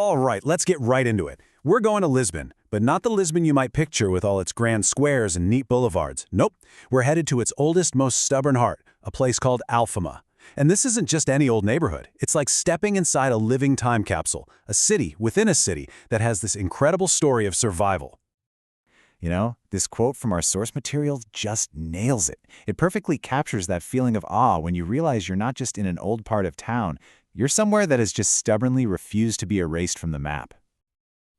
All right, let's get right into it. We're going to Lisbon, but not the Lisbon you might picture with all its grand squares and neat boulevards. Nope, we're headed to its oldest, most stubborn heart, a place called Alfama. And this isn't just any old neighborhood. It's like stepping inside a living time capsule, a city within a city that has this incredible story of survival. You know, this quote from our source material just nails it. It perfectly captures that feeling of awe when you realize you're not just in an old part of town, you're somewhere that has just stubbornly refused to be erased from the map.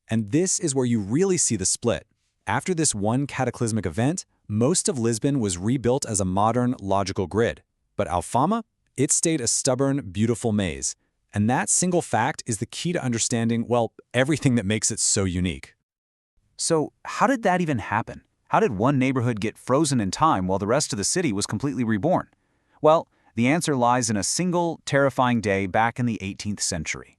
And this is where you really see the split. After this one cataclysmic event, most of Lisbon was rebuilt as a modern, logical grid. But Alfama, it stayed a stubborn, beautiful maze. And that single fact is the key to understanding, well, everything that makes it so unique. So how did that even happen? How did one neighborhood get frozen in time while the rest of the city was completely reborn? Well, the answer lies in a single, terrifying day back in the 18th century.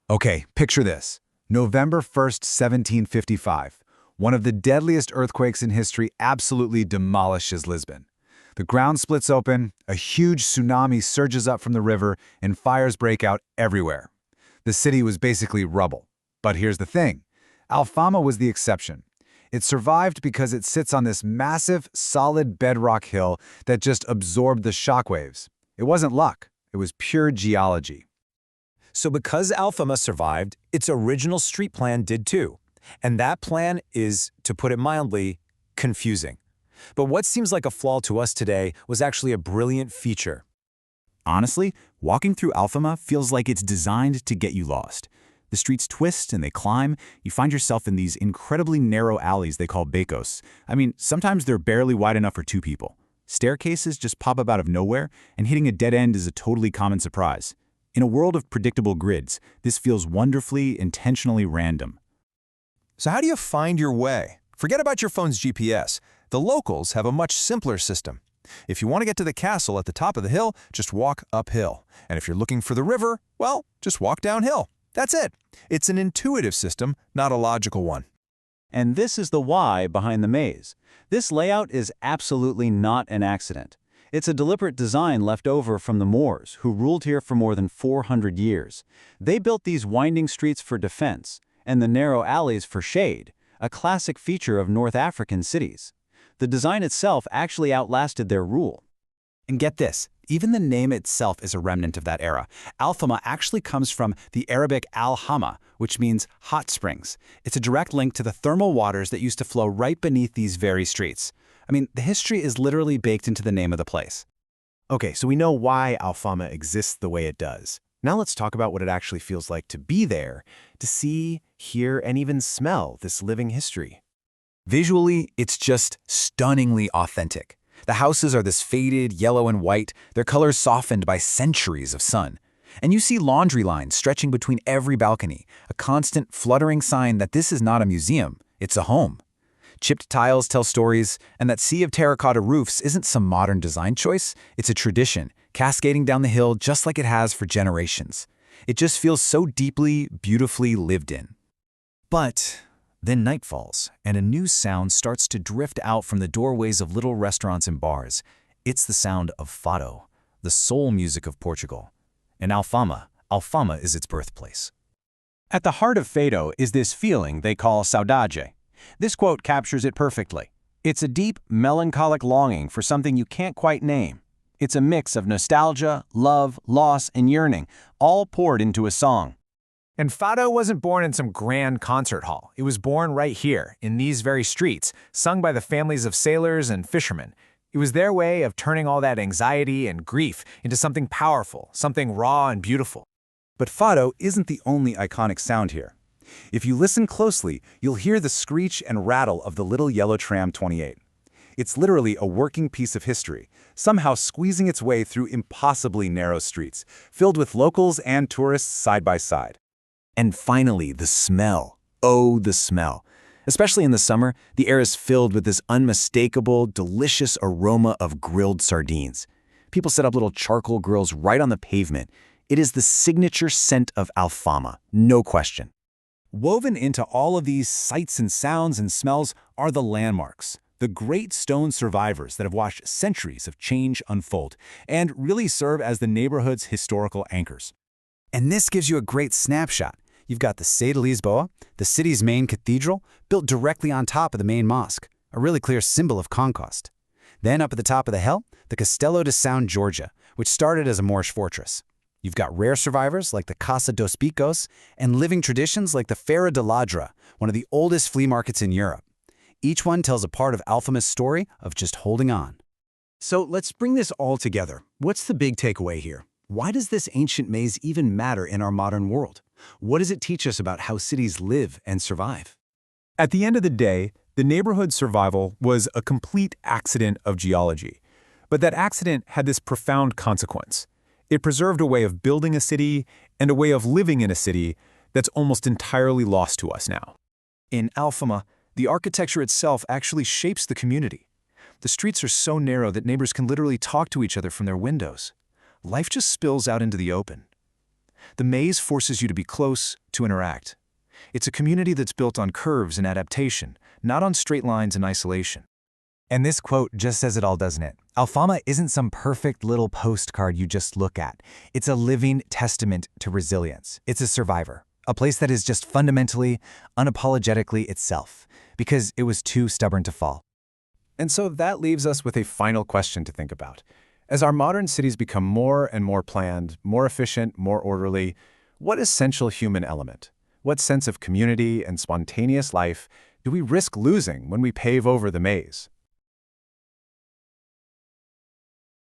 Okay, picture this. November 1st, 1755. One of the deadliest earthquakes in history absolutely demolishes Lisbon. The ground splits open, a huge tsunami surges up from the river, and fires break out everywhere. The city was basically rubble. But here's the thing. Alfama was the exception. It survived because it sits on this massive, solid bedrock hill that just absorbed the shockwaves. It wasn't luck. It was pure geology. So because Alfama survived, its original street plan did too. And that plan is, to put it mildly, confusing. But what seems like a flaw to us today was actually a brilliant feature. Honestly, walking through Alfama feels like it's designed to get you lost. The streets twist and they climb. You find yourself in these incredibly narrow alleys they call becos. I mean, sometimes they're barely wide enough for two people. Staircases just pop up out of nowhere, and hitting a dead end is a totally common surprise. In a world of predictable grids, this feels wonderfully, intentionally random. So how do you find your way? Forget about your phone's GPS. The locals have a much simpler system. If you want to get to the castle at the top of the hill, just walk uphill. And if you're looking for the river, well, just walk downhill. That's it. It's an intuitive system, not a logical one. And this is the why behind the maze. This layout is absolutely not an accident. It's a deliberate design left over from the Moors, who ruled here for more than 400 years. They built these winding streets for defense, and the narrow alleys for shade, a classic feature of North African cities. The design itself actually outlasted their rule. And get this, even the name itself is a remnant of that era. Alfama actually comes from the Arabic al-Hama, which means hot springs. It's a direct link to the thermal waters that used to flow right beneath these very streets. I mean, the history is literally baked into the name of the place. Okay, so we know why Alfama exists the way it does. Now let's talk about what it actually feels like to be there, to see, hear, and even smell this living history. Visually, it's just stunningly authentic. The houses are this faded yellow and white, their colors softened by centuries of sun. And you see laundry lines stretching between every balcony, a constant fluttering sign that this is not a museum, it's a home. Chipped tiles tell stories, and that sea of terracotta roofs isn't some modern design choice, it's a tradition, cascading down the hill just like it has for generations. It just feels so deeply, beautifully lived in. But then night falls, and a new sound starts to drift out from the doorways of little restaurants and bars. It's the sound of fado, the soul music of Portugal. In Alfama is its birthplace. At the heart of fado is this feeling they call saudade. This quote captures it perfectly. It's a deep, melancholic longing for something you can't quite name. It's a mix of nostalgia, love, loss, and yearning, all poured into a song. And fado wasn't born in some grand concert hall. It was born right here, in these very streets, sung by the families of sailors and fishermen. It was their way of turning all that anxiety and grief into something powerful, something raw and beautiful. But fado isn't the only iconic sound here. If you listen closely, you'll hear the screech and rattle of the little yellow tram 28. It's literally a working piece of history, somehow squeezing its way through impossibly narrow streets, filled with locals and tourists side by side. And finally, the smell. Oh, the smell. Especially in the summer, the air is filled with this unmistakable, delicious aroma of grilled sardines. People set up little charcoal grills right on the pavement. It is the signature scent of Alfama, no question. Woven into all of these sights and sounds and smells are the landmarks, the great stone survivors that have watched centuries of change unfold and really serve as the neighborhood's historical anchors. And this gives you a great snapshot. You've got the Sé de Lisboa, the city's main cathedral, built directly on top of the main mosque, a really clear symbol of conquest. Then up at the top of the hill, the Castelo de São Jorge, which started as a Moorish fortress. You've got rare survivors like the Casa dos Picos and living traditions like the Feira de Ladra, one of the oldest flea markets in Europe. Each one tells a part of Alfama's story of just holding on. So let's bring this all together. What's the big takeaway here? Why does this ancient maze even matter in our modern world? What does it teach us about how cities live and survive? At the end of the day, the neighborhood's survival was a complete accident of geology. But that accident had this profound consequence. It preserved a way of building a city and a way of living in a city that's almost entirely lost to us now. In Alfama, the architecture itself actually shapes the community. The streets are so narrow that neighbors can literally talk to each other from their windows. Life just spills out into the open. The maze forces you to be close, to interact. It's a community that's built on curves and adaptation, not on straight lines and isolation. And this quote just says it all, doesn't it? Alfama isn't some perfect little postcard you just look at. It's a living testament to resilience. It's a survivor, a place that is just fundamentally, unapologetically itself, because it was too stubborn to fall. And so that leaves us with a final question to think about. As our modern cities become more and more planned, more efficient, more orderly, what essential human element, what sense of community and spontaneous life do we risk losing when we pave over the maze?